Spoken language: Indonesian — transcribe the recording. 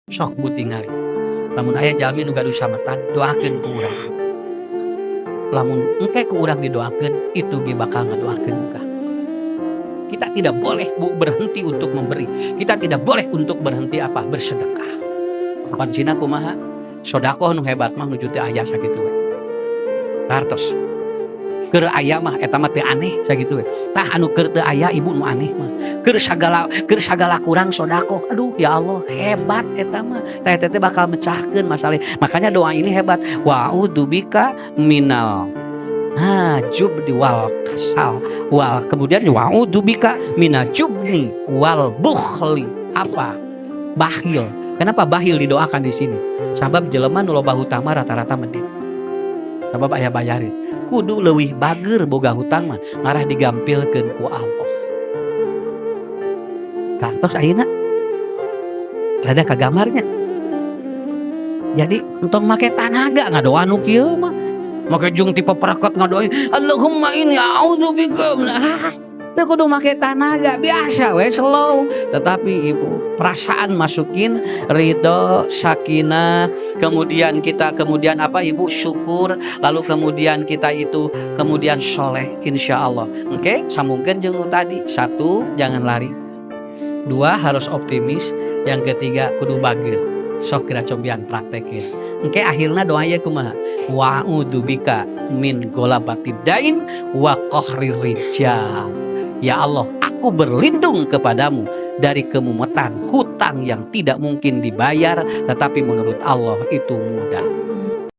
sok butingari. Lamun aya jalmi nu gaduh sametan, doakeun ku urang. Lamun engke ku urang didoakeun, itu ge bakal ngadoakeun urang. Kita tidak boleh berhenti untuk memberi. Kita tidak boleh untuk berhenti apa? Bersedekah. Pancina kumaha? Sodakoh nu hebat mah nuju teu aya sakitu we. Kartos. Keur aya mah eta mah teu aneh sakitu we. Tah anu keur teu aya ibu nu aneh mah. Keur sagala kurang sodakoh. Aduh ya Allah, hebat eta mah. Tah eta teh bakal mecahkeun masalah. Makanya doa ini hebat. Wa'udzubika minal jubni wal kasal wal, kemudian wa'udzubika minajubni wal bukhli. Apa? Bakhil. Kenapa bakhil didoakan di sini? Sabab jelema nu loba hutang mah rata-rata medit. Sabab aya bayarin. Kudu leuwih bager boga hutang mah ngarah digampilkeun ku Allah. Kartos ayeuna rada kagamarnya. Jadi entong make tanaga ngadoa nu kieu mah. Make jeung tipe perakot ngadoain Allahumma inni a'udzubika teu kudu make tanaga, biasa we slow. Tetapi ibu, perasaan masukin ridho, sakinah, kemudian kita apa ibu, syukur, lalu kemudian kita itu kemudian soleh insyaallah. Oke, sambungkeun jeung tadi. 1, jangan lari. 2, harus optimis. Yang ketiga, kudu bager. Sok kira cobian praktekin. Engke akhirna doa ieu kumaha? Wa'udzubika min golabatid dain wa qahrir rijal. Ya Allah, aku berlindung kepadamu dari kemumetan hutang yang tidak mungkin dibayar, tetapi menurut Allah itu mudah.